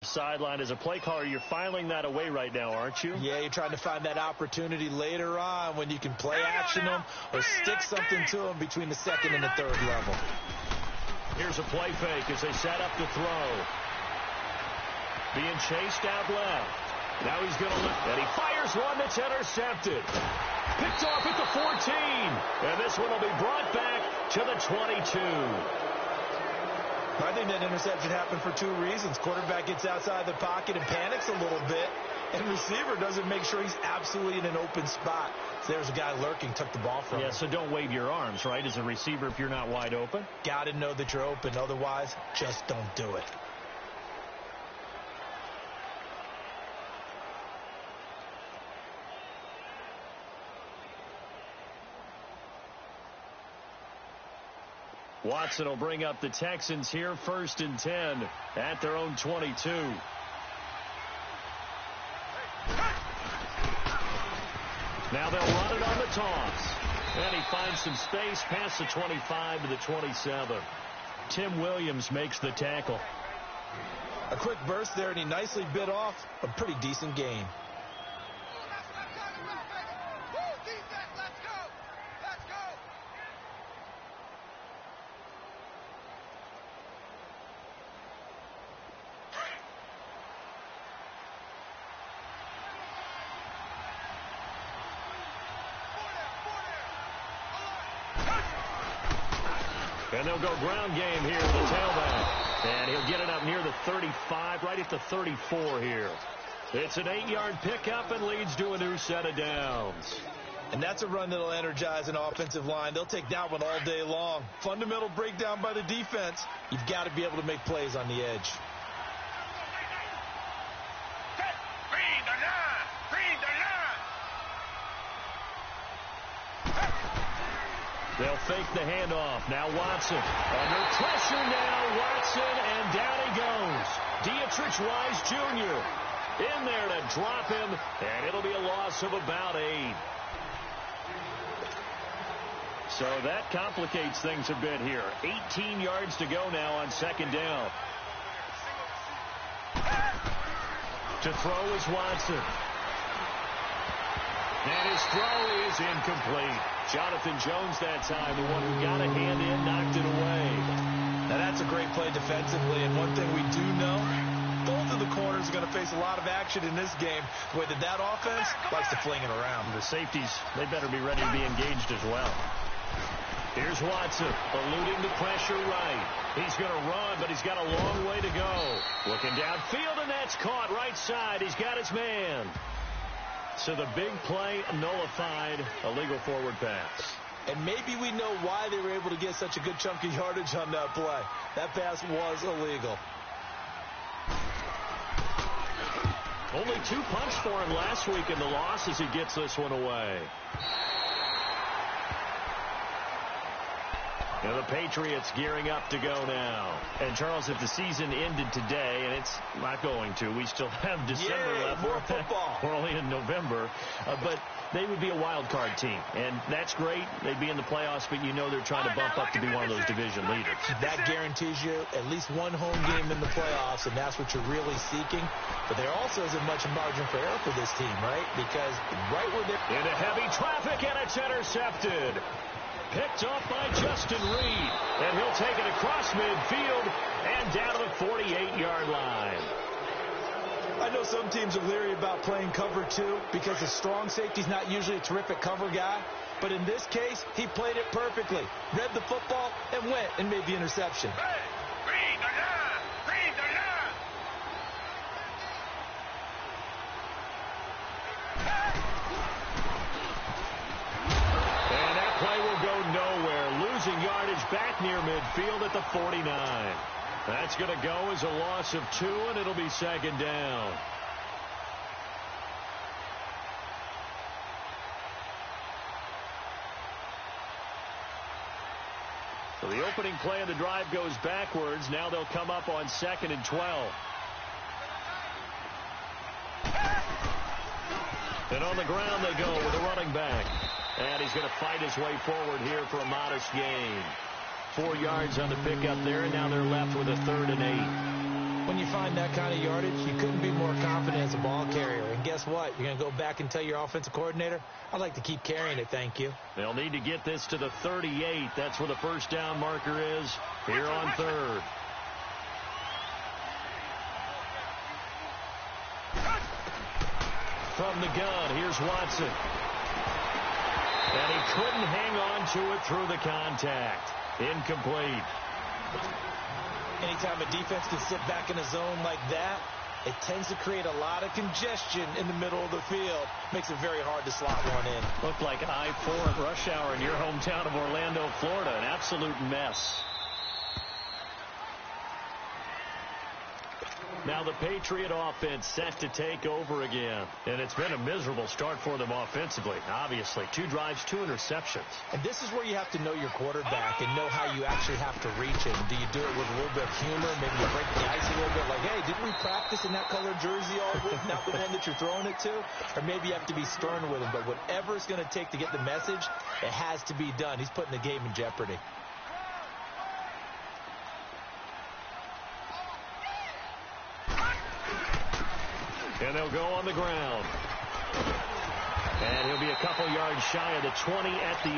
sideline. As a play caller, you're filing that away right now, aren't you? Yeah, you're trying to find that opportunity later on when you can play action them or stick something to them between the second and the third level. Here's a play fake as they set up to throw. Being chased out left. Now he's going to look, and he fires one that's intercepted. Picked off at the 14. And this one will be brought back to the 22. I think that interception happened for two reasons. Quarterback gets outside the pocket and panics a little bit, and receiver doesn't make sure he's absolutely in an open spot. So there's a guy lurking, took the ball from him. Yeah, so don't wave your arms, right, as a receiver if you're not wide open. Got to know that you're open. Otherwise, just don't do it. Watson will bring up the Texans here, 1st and 10 at their own 22. Now they'll run it on the toss. And he finds some space past the 25 to the 27. Tim Williams makes the tackle. A quick burst there, and he nicely bit off a pretty decent gain. And they'll go ground game here to the tailback. And he'll get it up near the 35, right at the 34 here. It's an 8-yard pickup and leads to a new set of downs. And that's a run that'll energize an offensive line. They'll take that one all day long. Fundamental breakdown by the defense. You've got to be able to make plays on the edge. They'll fake the handoff. Now Watson. Under pressure now, Watson, and down he goes. Dietrich Wise Jr. in there to drop him, and it'll be a loss of about 8. So that complicates things a bit here. 18 yards to go now on 2nd down. To throw is Watson. And his throw is incomplete. Jonathan Jones that time, the one who got a hand in, knocked it away. Now that's a great play defensively, and one thing we do know, both of the corners are going to face a lot of action in this game. The way that offense likes to fling it around. The safeties, they better be ready to be engaged as well. Here's Watson, eluding the pressure right. He's going to run, but he's got a long way to go. Looking downfield, and that's caught right side. He's got his man. So the big play nullified, a legal forward pass. And maybe we know why they were able to get such a good chunk of yardage on that play. That pass was illegal. Only 2 punts for him last week in the loss as he gets this one away. And the Patriots gearing up to go now. And, Charles, if the season ended today, and it's not going to, we still have December left. More football. We're only in November. But they would be a wild card team. And that's great. They'd be in the playoffs, but you know they're trying to bump up to be one of those division leaders. That guarantees you at least one home game in the playoffs, and that's what you're really seeking. But there also isn't much margin for error for this team, right? Because right where they're... Into heavy traffic, and it's intercepted. Picked off by Justin Reed, and he'll take it across midfield and down to the 48-yard line. I know some teams are leery about playing cover 2 because the strong safety's not usually a terrific cover guy. But in this case, he played it perfectly, read the football, and went and made the interception. Back near midfield at the 49. That's going to go as a loss of 2, and it'll be 2nd down. So the opening play of the drive goes backwards. Now they'll come up on 2nd and 12. And on the ground they go with a running back. And he's going to fight his way forward here for a modest gain. 4 yards on the pickup there, and now they're left with a 3rd and 8. When you find that kind of yardage, you couldn't be more confident as a ball carrier. And guess what? You're going to go back and tell your offensive coordinator, I'd like to keep carrying it, thank you. They'll need to get this to the 38. That's where the first down marker is here on third. From the gun, here's Watson. And he couldn't hang on to it through the contact. Incomplete. Anytime a defense can sit back in a zone like that, it tends to create a lot of congestion in the middle of the field. Makes it very hard to slot one in. Looked like I-4 at rush hour in your hometown of Orlando, Florida. An absolute mess. Now the Patriot offense set to take over again. And it's been a miserable start for them offensively. Obviously, 2 drives, 2 interceptions. And this is where you have to know your quarterback and know how you actually have to reach him. Do you do it with a little bit of humor? Maybe you break the ice a little bit like, hey, didn't we practice in that color jersey all week, not the one that you're throwing it to? Or maybe you have to be stern with him. But whatever it's going to take to get the message, it has to be done. He's putting the game in jeopardy. And they'll go on the ground. And he'll be a couple yards shy of the 20 at the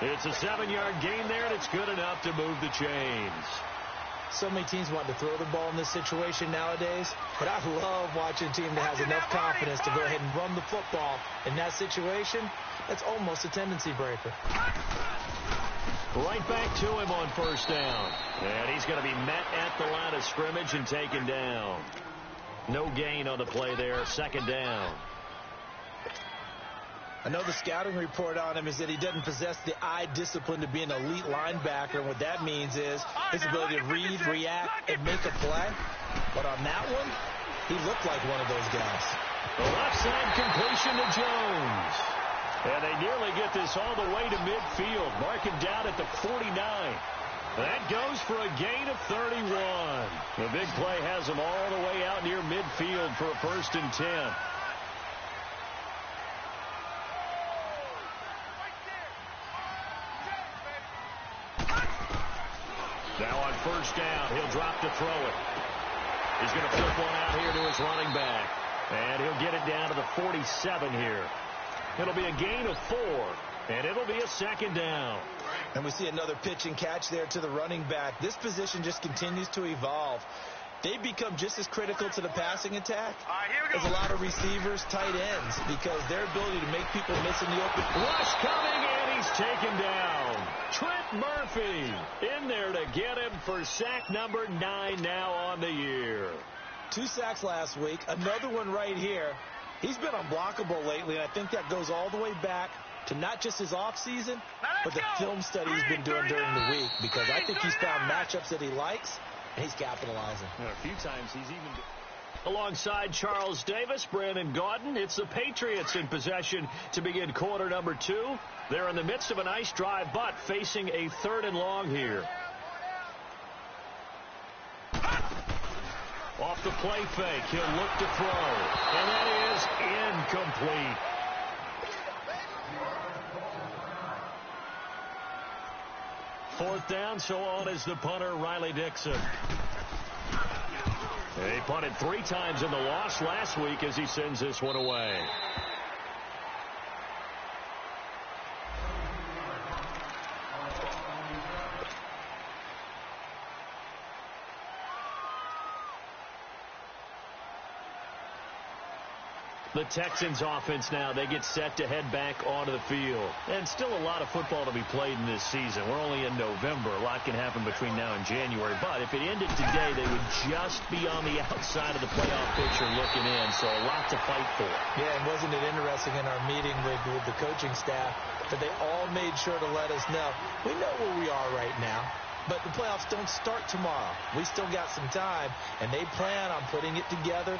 18. It's a 7-yard gain there, and it's good enough to move the chains. So many teams want to throw the ball in this situation nowadays, but I love watching a team that has enough confidence to go ahead and run the football. In that situation, that's almost a tendency breaker. Right back to him on first down. And he's going to be met at the line of scrimmage and taken down. No gain on the play there, second down. I know the scouting report on him is that he doesn't possess the eye discipline to be an elite linebacker. And what that means is his ability to read, react, and make a play. But on that one, he looked like one of those guys. The left side completion to Jones. And they nearly get this all the way to midfield. Mark him down at the 49. That goes for a gain of 31. The big play has them all the way out near midfield for a 1st and 10. Now on first down, he'll drop to throw it. He's going to flip one out here to his running back. And he'll get it down to the 47 here. It'll be a gain of 4. And it'll be a second down. And we see another pitch and catch there to the running back. This position just continues to evolve. They become just as critical to the passing attack as a lot of receivers, tight ends, because their ability to make people miss in the open. Rush coming, and he's taken down. Trent Murphy in there to get him for sack number 9 now on the year. 2 sacks last week, another one right here. He's been unblockable lately, and I think that goes all the way back to not just his offseason, but the film study he's been doing during the week, because I think he's found matchups that he likes, and he's capitalizing. And a few times he's even... Alongside Charles Davis, Brandon Gaudin, it's the Patriots in possession to begin quarter number 2. They're in the midst of a nice drive, but facing a 3rd and long here. Off the play fake, he'll look to throw, and that is incomplete. Fourth down, so on is the punter, Riley Dixon. He punted 3 times in the loss last week as he sends this one away. The Texans offense now, they get set to head back onto the field. And still a lot of football to be played in this season. We're only in November. A lot can happen between now and January. But if it ended today, they would just be on the outside of the playoff picture looking in. So a lot to fight for. Yeah, and wasn't it interesting in our meeting with the coaching staff that they all made sure to let us know, we know where we are right now, but the playoffs don't start tomorrow. We still got some time, and they plan on putting it together,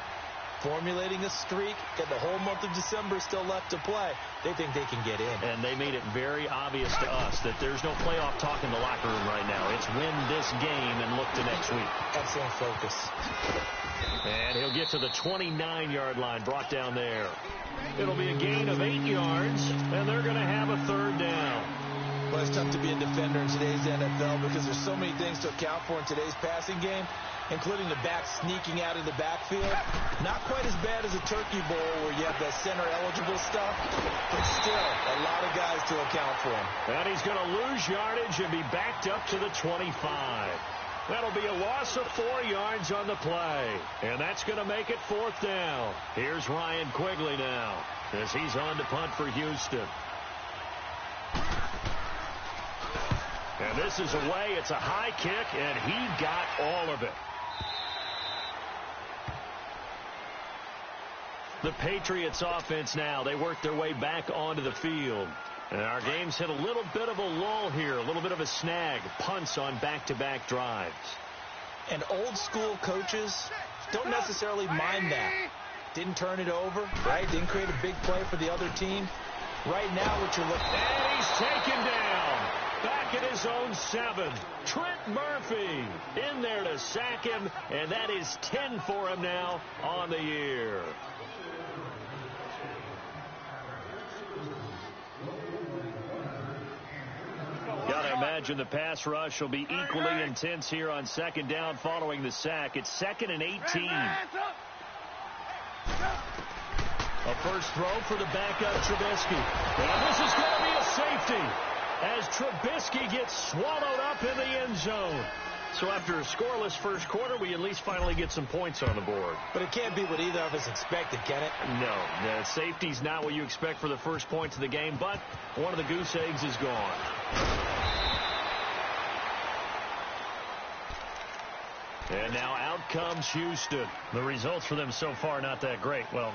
formulating a streak, and the whole month of December is still left to play. They think they can get in. And they made it very obvious to us that there's no playoff talk in the locker room right now. It's win this game and look to next week. Excellent focus. And he'll get to the 29-yard line, brought down there. It'll be a gain of 8 yards, and they're going to have a 3rd down. Well, it's tough to be a defender in today's NFL because there's so many things to account for in today's passing game, including the back sneaking out of the backfield. Not quite as bad as a turkey bowl where you have that center-eligible stuff, but still a lot of guys to account for. And he's going to lose yardage and be backed up to the 25. That'll be a loss of 4 yards on the play. And that's going to make it 4th down. Here's Ryan Quigley now as he's on to punt for Houston. And this is away. It's a high kick, and he got all of it. The Patriots offense now. They work their way back onto the field. And our game's hit a little bit of a lull here, a little bit of a snag. Punts on back-to-back drives. And old-school coaches don't necessarily mind that. Didn't turn it over, right? Didn't create a big play for the other team. Right now, what you're looking at. And he's taken down. Back at his own 7. Trent Murphy in there to sack him, and that is 10 for him now on the year. Gotta imagine the pass rush will be equally intense here on 2nd down following the sack. It's 2nd and 18. A first throw for the backup Trubisky. And this is going to be a safety as Trubisky gets swallowed up in the end zone. So after a scoreless first quarter, we at least finally get some points on the board. But it can't be what either of us expected, can it? No, the safety's not what you expect for the first points of the game, but one of the goose eggs is gone. And now out comes Houston. The results for them so far not that great. Well,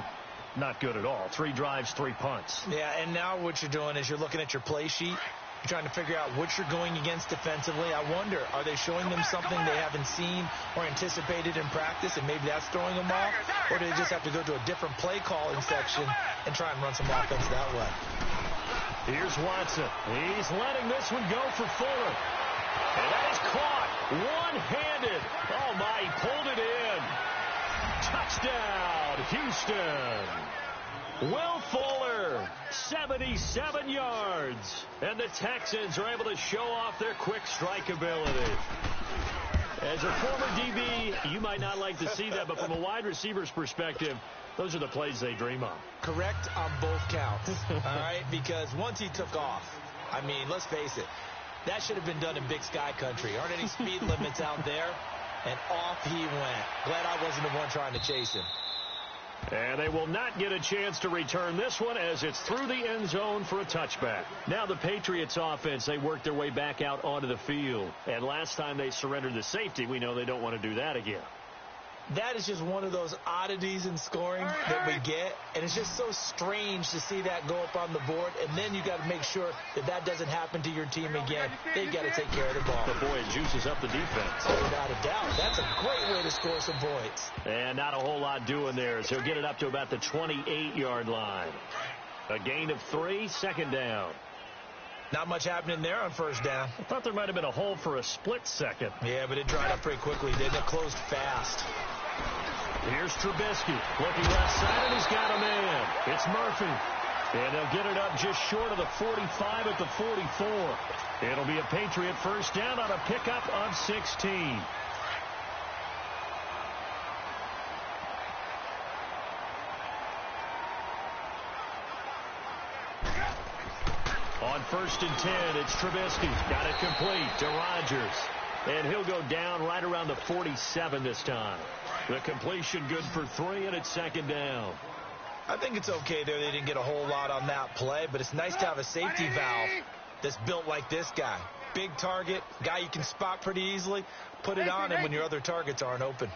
not good at all. 3 drives, 3 punts. Yeah, and now what you're doing is you're looking at your play sheet. You're trying to figure out what you're going against defensively. I wonder, are they showing them something they haven't seen or anticipated in practice, and maybe that's throwing them off? Or do they just have to go to a different play calling section and try and run some offense that way? Here's Watson. He's letting this one go for Fuller. And that is caught one-handed. Oh, my, he pulled it in. Touchdown, Houston. Will Fuller, 77 yards. And the Texans are able to show off their quick strike ability. As a former DB, you might not like to see that, but from a wide receiver's perspective, those are the plays they dream of. Correct on both counts, all right? Because once he took off, I mean, let's face it, that should have been done in Big Sky country. Aren't any speed limits out there? And off he went. Glad I wasn't the one trying to chase him. And they will not get a chance to return this one as it's through the end zone for a touchback. Now the Patriots offense, they work their way back out onto the field. And last time they surrendered the safety, we know they don't want to do that again. That is just one of those oddities in scoring that we get. And it's just so strange to see that go up on the board. And then you got to make sure that that doesn't happen to your team again. They got to take care of the ball. But boy, it juices up the defense. Oh, without a doubt. That's a great way to score some points. And not a whole lot doing there as he'll get it up to about the 28-yard line. A gain of 3, 2nd down. Not much happening there on 1st down. I thought there might have been a hole for a split second. Yeah, but it dried up pretty quickly, didn't it? Closed fast. Here's Trubisky looking left side, and he's got a man. It's Murphy. And they'll get it up just short of the 45 at the 44. It'll be a Patriot first down on a pickup of 16. On 1st and 10, it's Trubisky. Got it complete to Rodgers. And he'll go down right around the 47 this time. The completion good for 3, and it's 2nd down. I think it's okay there. They didn't get a whole lot on that play, but it's nice to have a safety valve that's built like this guy. Big target, guy you can spot pretty easily. Put it on him when your other targets aren't open.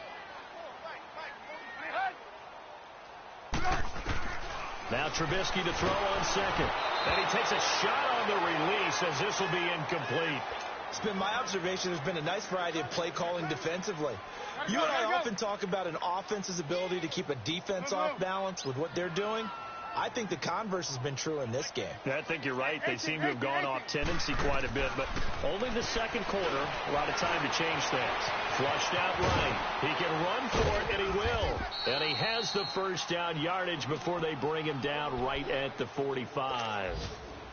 Now Trubisky to throw on 2nd. And he takes a shot on the release as this will be incomplete. It's been my observation there's been a nice variety of play calling defensively. You and I often talk about an offense's ability to keep a defense off balance with what they're doing. I think the converse has been true in this game. I think you're right. They seem to have gone off tendency quite a bit, but only the 2nd quarter, a lot of time to change things. Flushed out right. He can run for it, and he will. And he has the first down yardage before they bring him down right at the 45.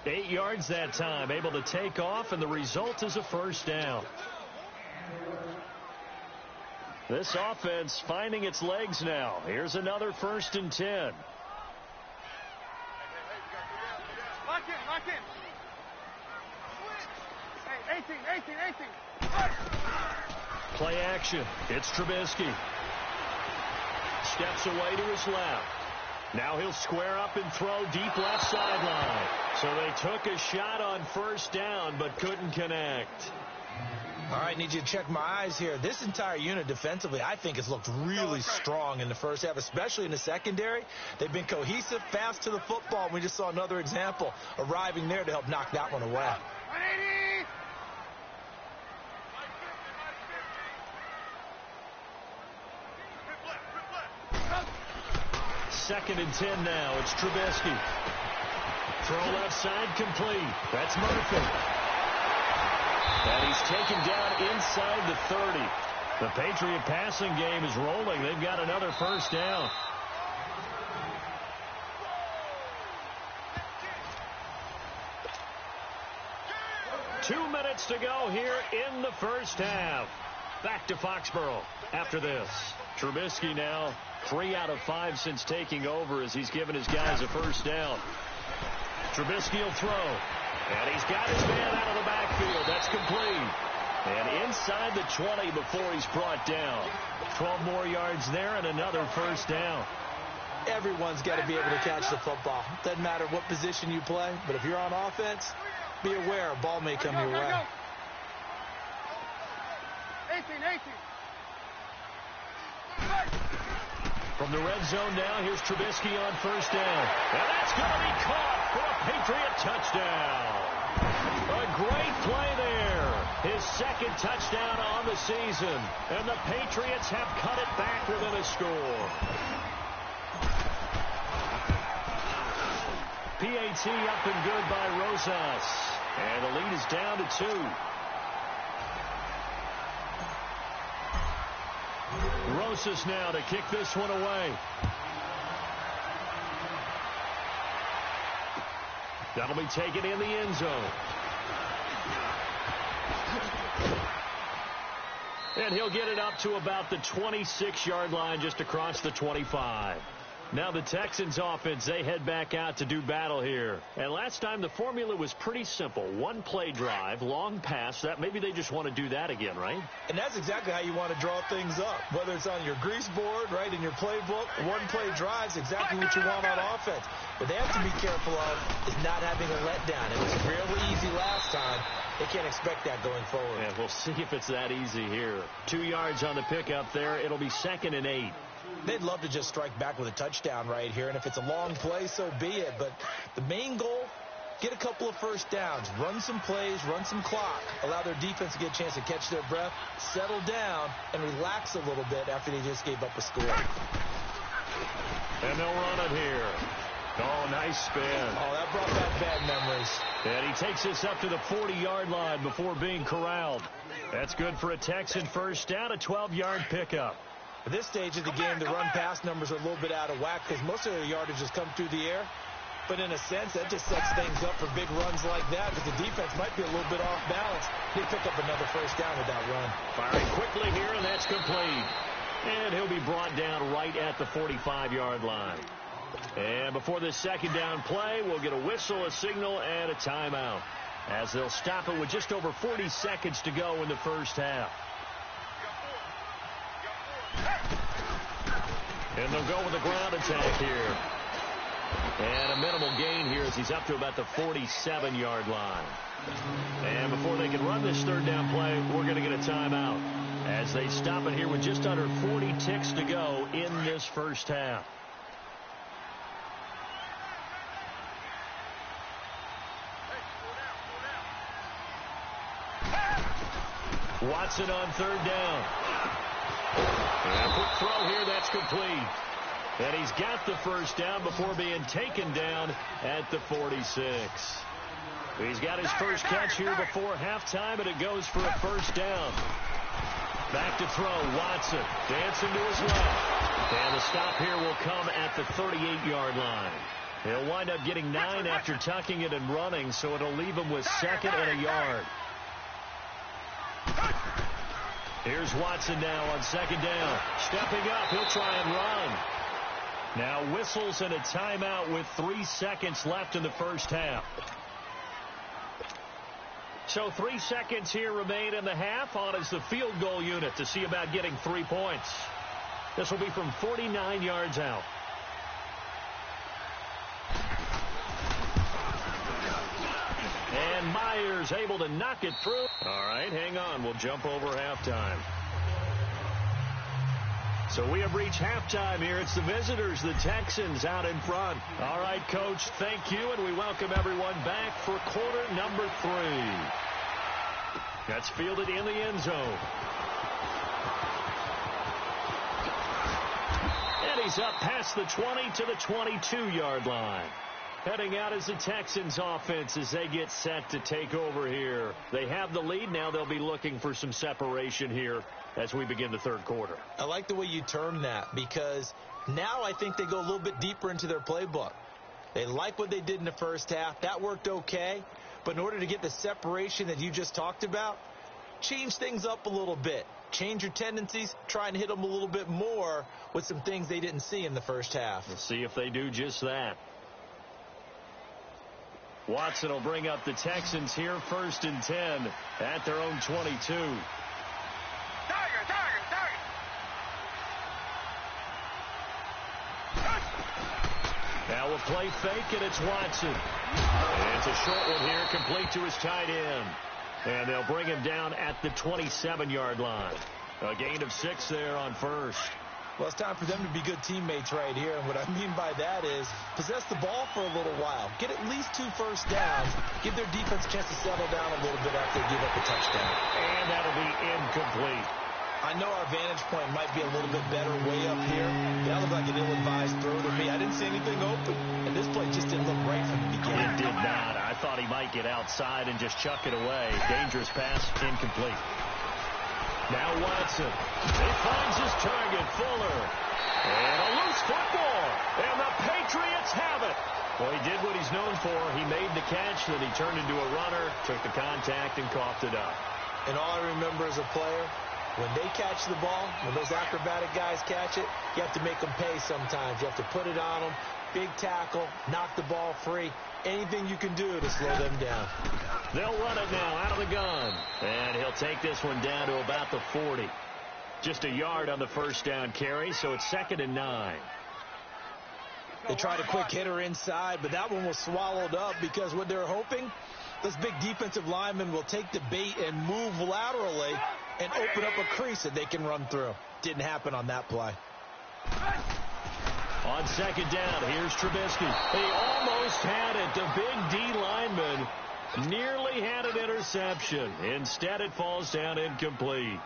8 yards that time, able to take off, and the result is a first down. This offense finding its legs now. Here's another 1st and 10. Lock in. Hey, 18. Play action. It's Trubisky. Steps away to his left. Now he'll square up and throw deep left sideline. So they took a shot on 1st down but couldn't connect. All right, need you to check my eyes here. This entire unit defensively, I think, has looked really strong in the first half, especially in the secondary. They've been cohesive, fast to the football. We just saw another example arriving there to help knock that one away. 2nd and 10 now. It's Trubisky. Throw left side complete. That's Murphy. And he's taken down inside the 30. The Patriot passing game is rolling. They've got another 1st down. Two minutes to go here in the first half. Back to Foxborough after this. Trubisky now 3 out of 5 since taking over as he's given his guys a 1st down. Trubisky will throw. And he's got his man out of the backfield. That's complete. And inside the 20 before he's brought down. 12 more yards there and another 1st down. Everyone's got to be able to catch the football. Doesn't matter what position you play, but if you're on offense, be aware a ball may come your way. 18. From the red zone now, here's Trubisky on 1st down. And that's going to be caught for a Patriot touchdown. A great play there. His 2nd touchdown on the season. And the Patriots have cut it back within a score. PAT up and good by Rosas. And the lead is down to 2. Rosas now to kick this one away. That'll be taken in the end zone. And he'll get it up to about the 26-yard line just across the 25. Now the Texans offense, they head back out to do battle here. And last time the formula was pretty simple. 1-play drive, long pass. That maybe they just want to do that again, right? And that's exactly how you want to draw things up. Whether it's on your grease board, right, in your playbook, 1-play drive is exactly what you want on offense. What they have to be careful of is not having a letdown. It was really easy last time. They can't expect that going forward. Yeah, we'll see if it's that easy here. 2 yards on the pickup there. It'll be 2nd and 8. They'd love to just strike back with a touchdown right here, and if it's a long play, so be it. But the main goal, get a couple of 1st downs, run some plays, run some clock, allow their defense to get a chance to catch their breath, settle down, and relax a little bit after they just gave up a score. And they'll run it here. Oh, nice spin. Oh, that brought back bad memories. And he takes this up to the 40-yard line before being corralled. That's good for a Texan 1st down, a 12-yard pickup. At this stage of the game, the run-pass numbers are a little bit out of whack because most of their yardage has come through the air. But in a sense, that just sets things up for big runs like that because the defense might be a little bit off balance. They pick up another 1st down with that run. Firing quickly here, and that's complete. And he'll be brought down right at the 45-yard line. And before this 2nd down play, we'll get a whistle, a signal, and a timeout as they'll stop it with just over 40 seconds to go in the first half. And they'll go with a ground attack here. And a minimal gain here as he's up to about the 47-yard line. And before they can run this 3rd down play, we're going to get a timeout as they stop it here with just under 40 ticks to go in this first half. Watson on 3rd down. And a quick throw here, that's complete. And he's got the 1st down before being taken down at the 46. He's got his first catch here before halftime, and it goes for a 1st down. Back to throw, Watson dancing to his left. And the stop here will come at the 38-yard line. He'll wind up getting 9 after tucking it and running, so it'll leave him with 2nd and a yard. Here's Watson now on 2nd down. Stepping up, he'll try and run. Now whistles and a timeout with 3 seconds left in the first half. So 3 seconds here remain in the half. On is the field goal unit to see about getting 3 points. This will be from 49 yards out. And Myers able to knock it through. All right, hang on. We'll jump over halftime. So we have reached halftime here. It's the visitors, the Texans, out in front. All right, Coach, thank you, and we welcome everyone back for quarter number 3. That's fielded in the end zone. And he's up past the 20 to the 22-yard line. Heading out is the Texans offense as they get set to take over here. They have the lead. Now they'll be looking for some separation here as we begin the third quarter. I like the way you term that, because now I think they go a little bit deeper into their playbook. They like what they did in the first half. That worked okay. But in order to get the separation that you just talked about, change things up a little bit. Change your tendencies, try and hit them a little bit more with some things they didn't see in the first half. We'll see if they do just that. Watson will bring up the Texans here, 1st and 10 at their own 22. Tiger. Now we'll play fake, and it's Watson. And it's a short one here, complete to his tight end. And they'll bring him down at the 27-yard line. A gain of 6 there on 1st. Well, it's time for them to be good teammates right here. And what I mean by that is possess the ball for a little while. Get at least 2 first downs. Give their defense a chance to settle down a little bit after they give up a touchdown. And that'll be incomplete. I know our vantage point might be a little bit better way up here. That looked like an ill-advised throw to me. I didn't see anything open. And this play just didn't look right from the beginning. It did not. I thought he might get outside and just chuck it away. Dangerous pass, incomplete. Now Watson. He finds his target, Fuller. And a loose football. And the Patriots have it. Well, he did what he's known for. He made the catch, then he turned into a runner, took the contact, and coughed it up. And all I remember as a player, when they catch the ball, when those acrobatic guys catch it, you have to make them pay sometimes. You have to put it on them. Big tackle, knock the ball free. Anything you can do to slow them down. They'll run it now out of the gun. And he'll take this one down to about the 40. Just a yard on the first down carry, so it's 2nd and 9. They tried a quick hitter inside, but that one was swallowed up because what they're hoping, this big defensive lineman will take the bait and move laterally and open up a crease that they can run through. Didn't happen on that play. On 2nd down, here's Trubisky. He almost had it. The big D lineman nearly had an interception. Instead, it falls down incomplete.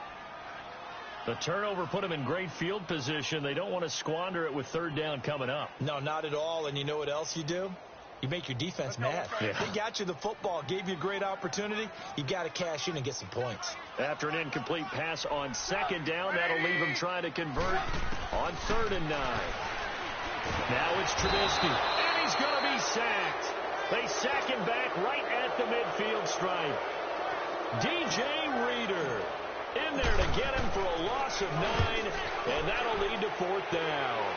The turnover put him in great field position. They don't want to squander it with 3rd down coming up. No, not at all. And you know what else you do? You make your defense mad. Yeah. They got you the football, gave you a great opportunity. You got to cash in and get some points. After an incomplete pass on 2nd down, that'll leave him trying to convert on 3rd and 9. Now it's Trubisky, and he's going to be sacked. They sack him back right at the midfield stripe. DJ Reader in there to get him for a loss of 9, and that'll lead to 4th down.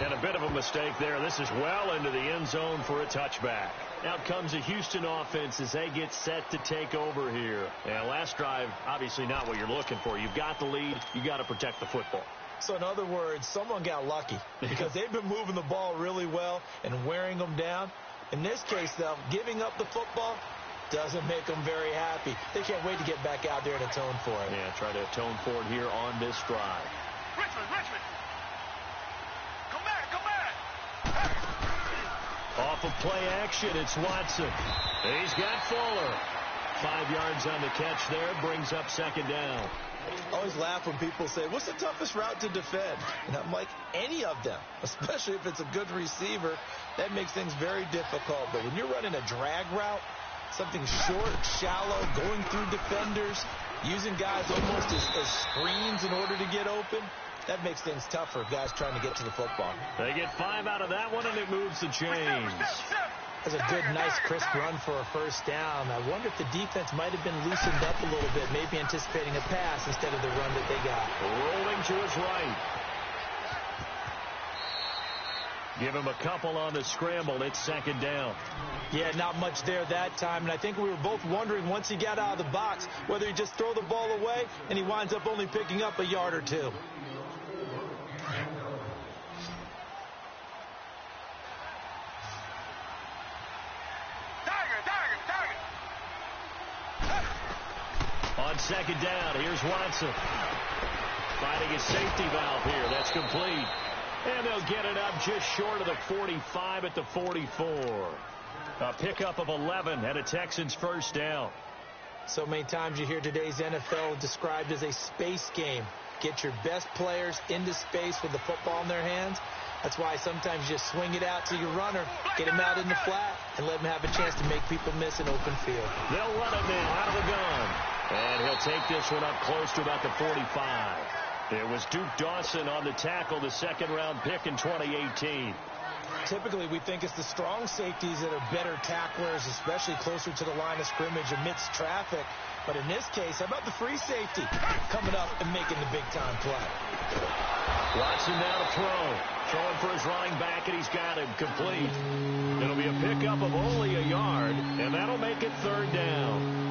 And a bit of a mistake there. This is well into the end zone for a touchback. Out comes the Houston offense as they get set to take over here. And last drive, obviously not what you're looking for. You've got the lead. You've got to protect the football. So in other words, someone got lucky because they've been moving the ball really well and wearing them down. In this case, though, giving up the football doesn't make them very happy. They can't wait to get back out there and atone for it. Yeah, try to atone for it here on this drive. Richmond. Come back. Off of play action, it's Watson. He's got Fuller. 5 yards on the catch there, brings up 2nd down. I always laugh when people say, what's the toughest route to defend? And I'm like, any of them, especially if it's a good receiver. That makes things very difficult. But when you're running a drag route, something short, shallow, going through defenders, using guys almost as screens in order to get open, That makes things tough for guys trying to get to the football. They get 5 out of that one, and it moves the chains. That's a good, nice, crisp run for a first down. I wonder if the defense might have been loosened up a little bit, maybe anticipating a pass instead of the run that they got. Rolling to his right. Give him a couple on the scramble. It's second down. Yeah, not much there that time. And I think we were both wondering once he got out of the box whether he'd just throw the ball away and he winds up only picking up a yard or two. On second down, here's Watson. Finding his safety valve here. That's complete. And they'll get it up just short of the 45 at the 44. A pickup of 11 and a Texans first down. So many times you hear today's NFL described as a space game. Get your best players into space with the football in their hands. That's why sometimes you just swing it out to your runner, get him out in the flat, and let him have a chance to make people miss an open field. They'll run it now out of the gun. And he'll take this one up close to about the 45. It was Duke Dawson on the tackle, the second-round pick in 2018. Typically, we think it's the strong safeties that are better tacklers, especially closer to the line of scrimmage amidst traffic. But in this case, how about the free safety coming up and making the big-time play? Watson now to throw. Throwing for his running back, and he's got him complete. It'll be a pickup of only a yard, and that'll make it third down.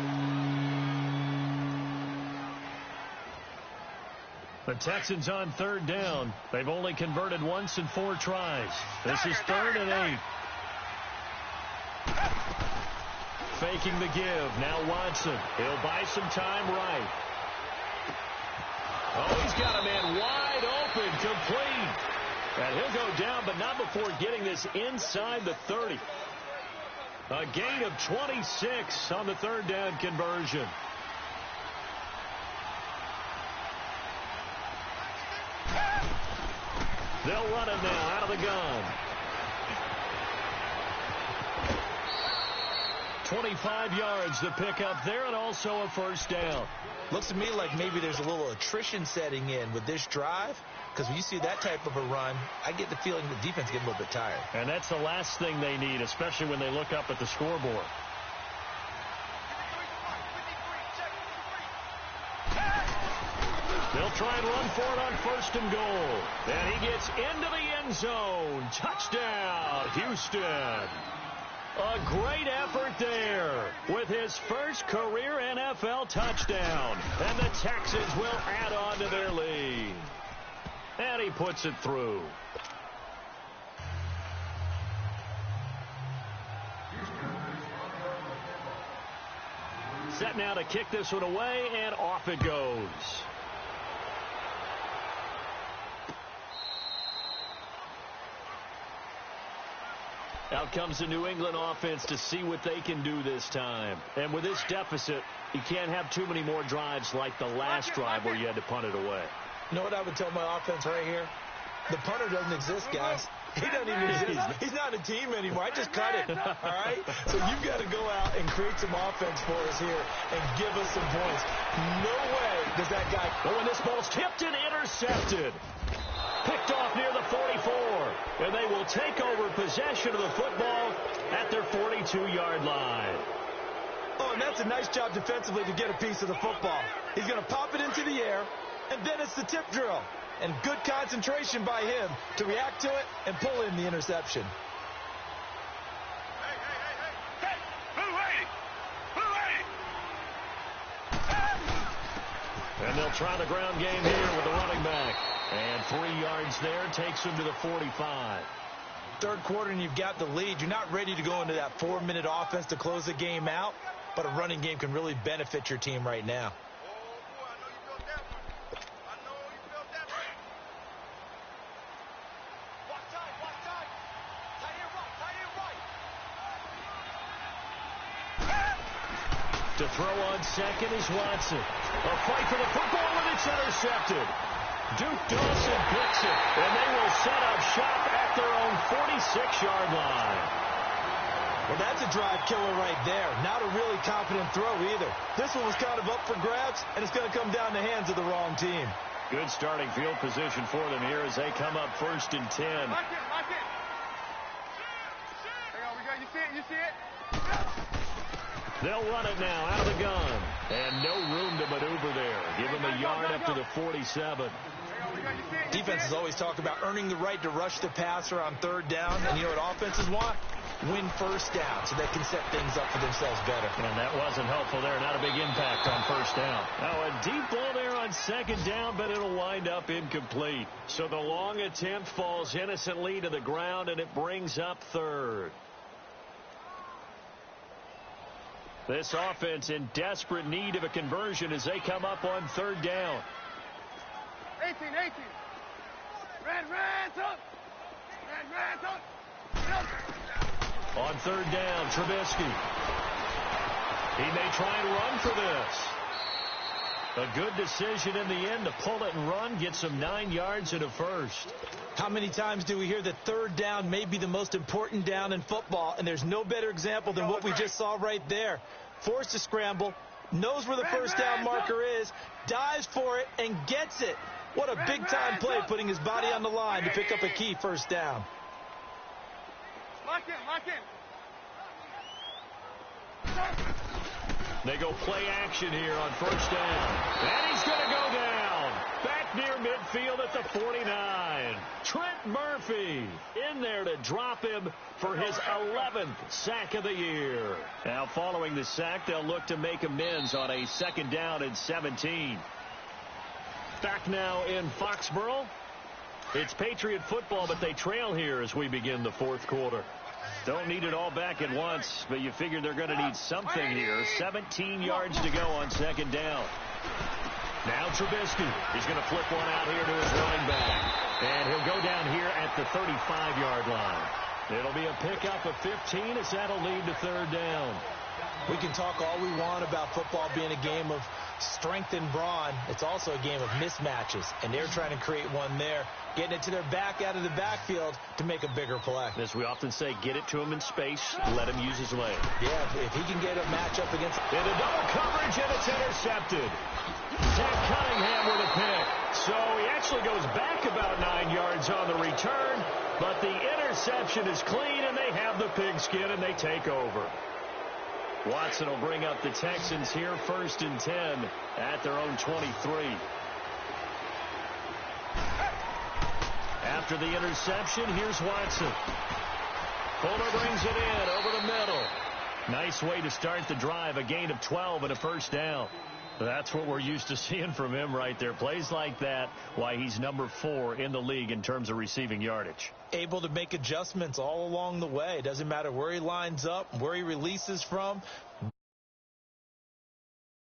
The Texans on third down. They've only converted once in 4 tries. This is 3rd and 8. Faking the give. Now Watson. He'll buy some time right. Oh, he's got a man wide open, complete. And he'll go down, but not before getting this inside the 30. A gain of 26 on the third down conversion. They'll run it now out of the gun. 25 yards to pick up there, and also a first down. Looks to me like maybe there's a little attrition setting in with this drive, because when you see that type of a run, I get the feeling the defense gets a little bit tired. And that's the last thing they need, especially when they look up at the scoreboard. They'll try and run for it on 1st and goal. And he gets into the end zone. Touchdown, Houston. A great effort there with his first career NFL touchdown. And the Texans will add on to their lead. And he puts it through. Set now to kick this one away, and off it goes. Out comes the New England offense to see what they can do this time. And with this deficit, you can't have too many more drives like the last drive where you had to punt it away. You know what I would tell my offense right here? The punter doesn't exist, guys. He doesn't even exist. He's not a team anymore. I just cut it, all right? So you've got to go out and create some offense for us here and give us some points. No way does that guy... Oh, and this ball's tipped and intercepted. Picked off near the 44. And they will take over possession of the football at their 42-yard line. Oh, and that's a nice job defensively to get a piece of the football. He's going to pop it into the air, and then it's the tip drill. And good concentration by him to react to it and pull in the interception. And they'll try the ground game here with the running back. And 3 yards there takes him to the 45. Third quarter and you've got the lead. You're not ready to go into that 4-minute offense to close the game out, but a running game can really benefit your team right now. To throw on second is Watson. A fight for the football, and it's intercepted. Duke Dawson picks it, and they will set up shop at their own 46-yard line. Well, that's a drive killer right there. Not a really confident throw either. This one was kind of up for grabs, and it's going to come down the hands of the wrong team. Good starting field position for them here as they come up 1st and 10. Lock it, lock it. Hang on, we got, you see it, you see it? They'll run it now out of the gun. And no room to maneuver there. Give him a yard up to the 47. Defense is always talking about earning the right to rush the passer on 3rd down. And you know what offenses want? Win 1st down so they can set things up for themselves better. And that wasn't helpful there. Not a big impact on 1st down. Now a deep ball there on 2nd down, but it'll wind up incomplete. So the long attempt falls innocently to the ground, and it brings up 3rd. This offense in desperate need of a conversion as they come up on 3rd down. 18. Red, up. Red, up. On 3rd down, Trubisky. He may try and run for this. A good decision in the end to pull it and run, get some 9 yards and a 1st. How many times do we hear that 3rd down may be the most important down in football, and there's no better example than what we just saw right there. Forced to scramble, knows where the 1st down marker is, dives for it, and gets it. What a big-time play, putting his body on the line to pick up a key 1st down. Lock in. They go play action here on 1st down. And he's going to go down. Back near midfield at the 49. Trent Murphy in there to drop him for his 11th sack of the year. Now following the sack, they'll look to make amends on a 2nd down and 17. Back now in Foxborough. It's Patriot football, but they trail here as we begin the 4th quarter. Don't need it all back at once, but you figure they're going to need something here. 17 yards to go on 2nd down. Now Trubisky. He's going to flip one out here to his running back. And he'll go down here at the 35-yard line. It'll be a pickup of 15 as that'll lead to 3rd down. We can talk all we want about football being a game of strength and brawn. It's also a game of mismatches, and they're trying to create one there, getting it to their back out of the backfield to make a bigger play. As we often say, get it to him in space, let him use his leg. Yeah, if he can get a matchup against... Into double coverage, and it's intercepted. Zach Cunningham with a pick. So he actually goes back about 9 yards on the return, but the interception is clean, and they have the pigskin, and they take over. Watson will bring up the Texans here 1st and 10 at their own 23. After the interception, here's Watson. Fuller brings it in over the middle. Nice way to start the drive. A gain of 12 and a 1st down. That's what we're used to seeing from him right there. Plays like that, why he's number 4 in the league in terms of receiving yardage. Able to make adjustments all along the way. Doesn't matter where he lines up, where he releases from.